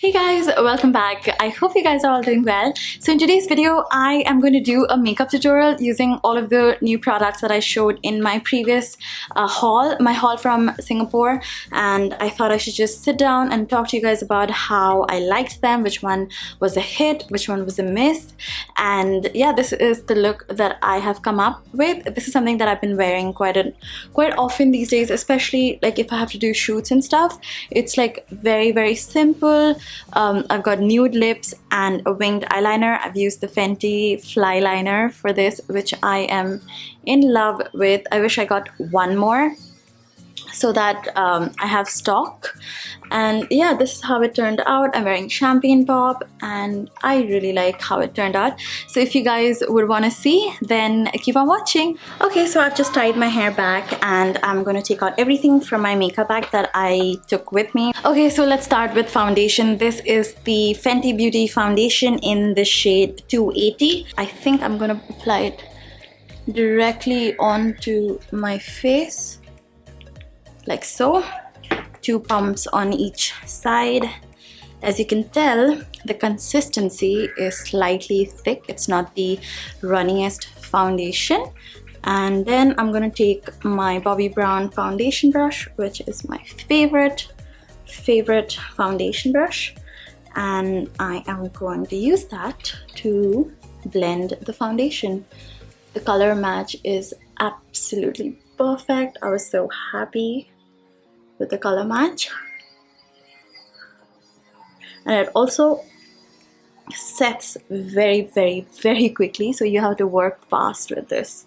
Hey guys, welcome back. I hope you guys are all doing well. So in today's video, I am going to do a makeup tutorial using all of the new products that I showed in my previous my haul from Singapore, and I thought I should just sit down and talk to you guys about how I liked them, which one was a hit, which one was a miss, and yeah, this is the look that I have come up with. This is something that I've been wearing quite often these days, especially like if I have to do shoots and stuff. It's like very simple. I've got nude lips and a winged eyeliner. I've used the Fenty Fly Liner for this, which I am in love with. I wish I got one more so that I have stock. And yeah, this is how it turned out. I'm wearing champagne pop and I really like how it turned out. So if you guys would want to see, then keep on watching. Okay, so I've just tied my hair back and I'm going to take out everything from my makeup bag that I took with me. Okay, so let's start with foundation. This is the Fenty Beauty foundation in the shade 280. I think I'm going to apply it directly onto my face, like so. 2 pumps on each side. As you can tell, the consistency is slightly thick. It's not the runniest foundation. And then I'm gonna take my Bobbi Brown foundation brush, which is my favorite foundation brush, and I am going to use that to blend the foundation. The color match is absolutely perfect. I was so happy with the color match, and it also sets very quickly, so you have to work fast with this.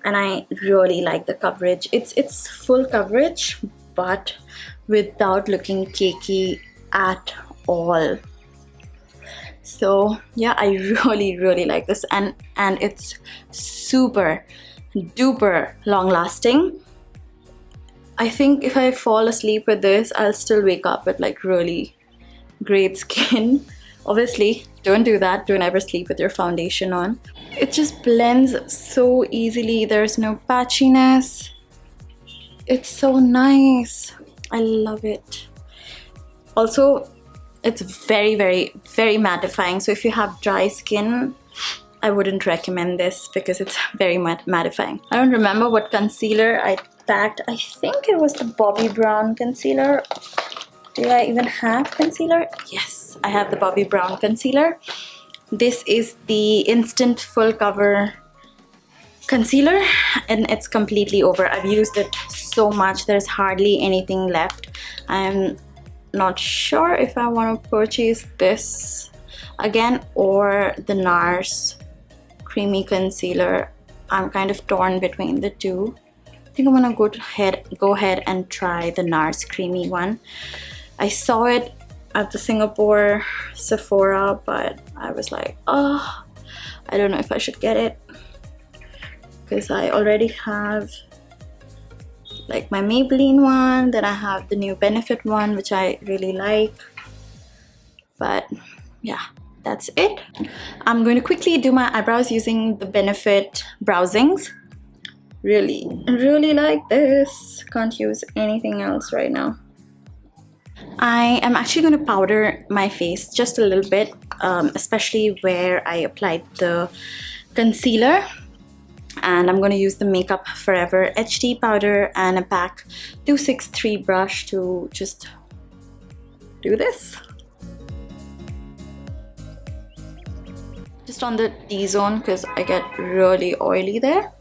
And I really like the coverage. It's full coverage but without looking cakey at all. So yeah, I really like this, and it's super duper long lasting. I think if I fall asleep with this, I'll still wake up with like really great skin. Obviously, don't do that. Don't ever sleep with your foundation on. It just blends so easily. There's no patchiness. It's so nice. I love it. Also, it's very mattifying. So if you have dry skin, I wouldn't recommend this because it's very mattifying. I don't remember what concealer I packed. I think it was the Bobbi Brown concealer. Do I even have concealer? Yes, I have the Bobbi Brown concealer. This is the Instant Full Cover concealer and it's completely over. I've used it so much, there's hardly anything left. I'm not sure if I want to purchase this again or the NARS creamy concealer. I'm kind of torn between the two. I think I'm gonna go ahead and try the NARS creamy one. I saw it at the Singapore Sephora, but I was like, oh, I don't know if I should get it because I already have like my Maybelline one, then I have the new Benefit one, which I really like. But yeah, that's it. I'm going to quickly do my eyebrows using the Benefit Browsings. Really like this. Can't use anything else right now. I am actually going to powder my face just a little bit, especially where I applied the concealer. And I'm going to use the Makeup Forever HD powder and a PAC 263 brush to just do this. Just on the T-zone because I get really oily there.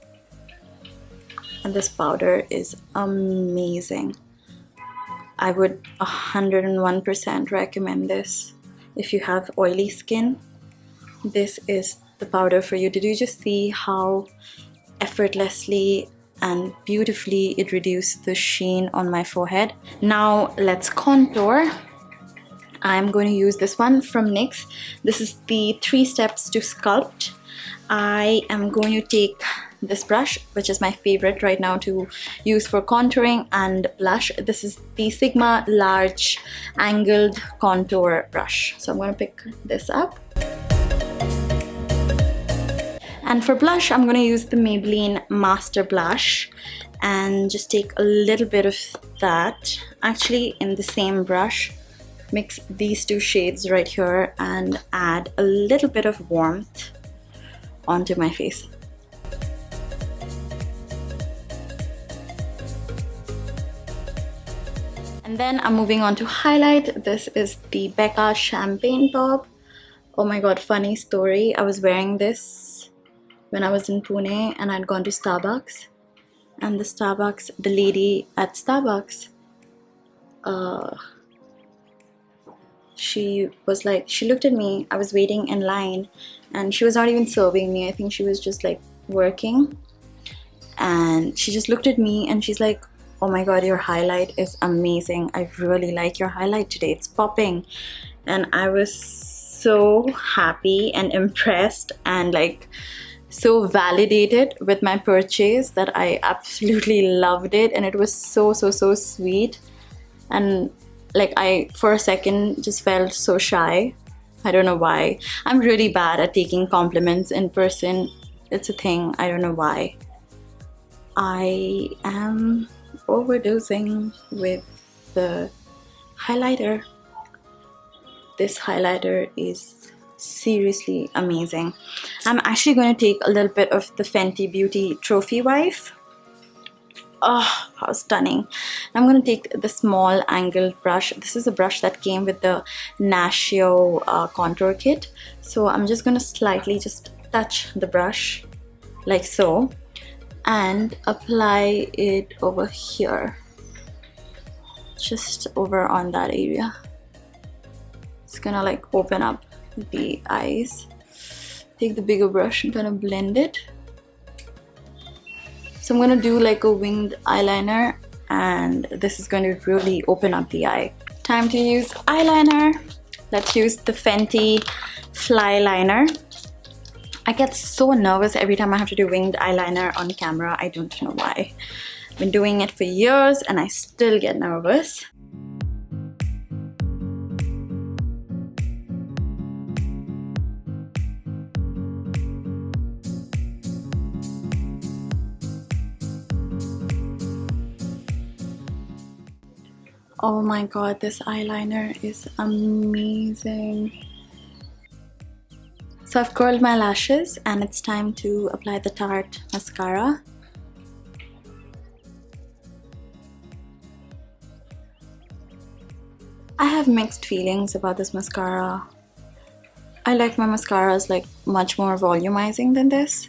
And this powder is amazing. I would 101% recommend this if you have oily skin. This is the powder for you. Did you just see how effortlessly and beautifully it reduced the sheen on my forehead? Now let's contour. I'm going to use this one from NYX. This is the 3 steps to sculpt. I am going to take this brush, which is my favorite right now to use for contouring and blush. This is the Sigma Large Angled Contour Brush. So I'm going to pick this up. And for blush, I'm going to use the Maybelline Master Blush and just take a little bit of that, actually in the same brush, mix these two shades right here and add a little bit of warmth onto my face. And then I'm moving on to highlight. This is the Becca champagne top. Oh my god, funny story. I was wearing this when I was in Pune and I'd gone to Starbucks. And the lady at Starbucks, she was like, she looked at me. I was waiting in line and she was not even serving me. I think she was just like working. And she just looked at me and she's like, oh my god, your highlight is amazing. I really like your highlight today. It's popping. And I was so happy and impressed and like so validated with my purchase that I absolutely loved it. And it was so sweet. And like I for a second just felt so shy. I don't know why. I'm really bad at taking compliments in person. It's a thing. I don't know why. I am overdosing with the highlighter. This highlighter is seriously amazing. I'm actually going to take a little bit of the Fenty Beauty Trophy Wife. Oh, how stunning. I'm going to take the small angled brush. This is a brush that came with the Nashio contour kit. So I'm just going to slightly just touch the brush like so and apply it over here, just over on that area. It's gonna like open up the eyes. Take the bigger brush and kind of blend it. So I'm gonna do like a winged eyeliner, and this is going to really open up the eye. Time to use eyeliner. Let's use the Fenty Fly Liner. I get so nervous every time I have to do winged eyeliner on camera. I don't know why. I've been doing it for years and I still get nervous. Oh my god, this eyeliner is amazing. So I've curled my lashes and it's time to apply the Tarte mascara. I have mixed feelings about this mascara. I like my mascaras like much more volumizing than this.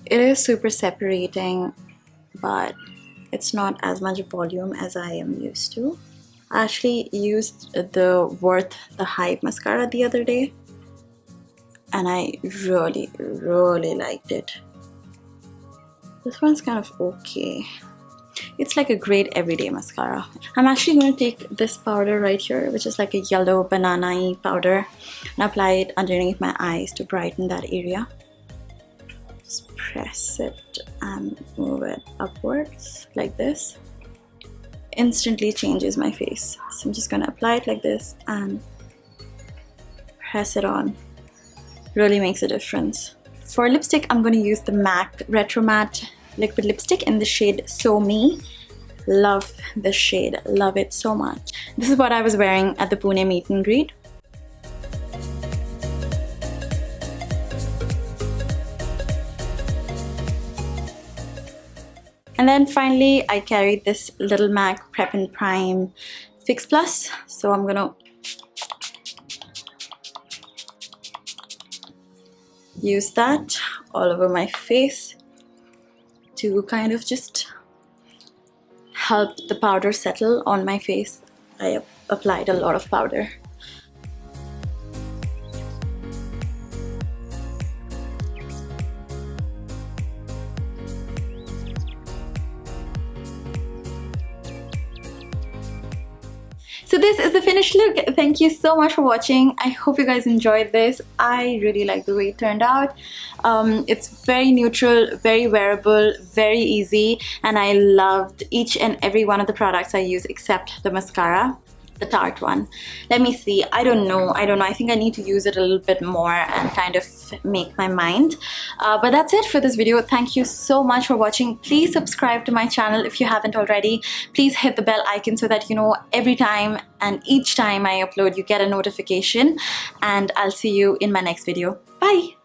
It is super separating, but it's not as much volume as I am used to. I actually used the Worth the Hype mascara the other day and I really liked it. This one's kind of okay. It's like a great everyday mascara. I'm actually going to take this powder right here, which is like a yellow banana-y powder, and apply it underneath my eyes to brighten that area. Just press it and move it upwards like this. Instantly changes my face. So I'm just going to apply it like this and press it on. Really makes a difference. For lipstick, I'm going to use the MAC Retro Matte liquid lipstick in the shade So Me. Love this shade, love it so much. This is what I was wearing at the Pune meet and greet. And then finally, I carried this little MAC Prep and Prime Fix Plus. So I'm gonna use that all over my face to kind of just help the powder settle on my face. I applied a lot of powder. So this is the finished look. Thank you so much for watching. I hope you guys enjoyed this. I really like the way it turned out. It's very neutral, very wearable, very easy, and I loved each and every one of the products I use except the mascara. the Tarte one. Let me see. I don't know. I think I need to use it a little bit more and kind of make my mind. But that's it for this video. Thank you so much for watching. Please subscribe to my channel if you haven't already. Please hit the bell icon so that you know every time and each time I upload, you get a notification. And I'll see you in my next video. Bye.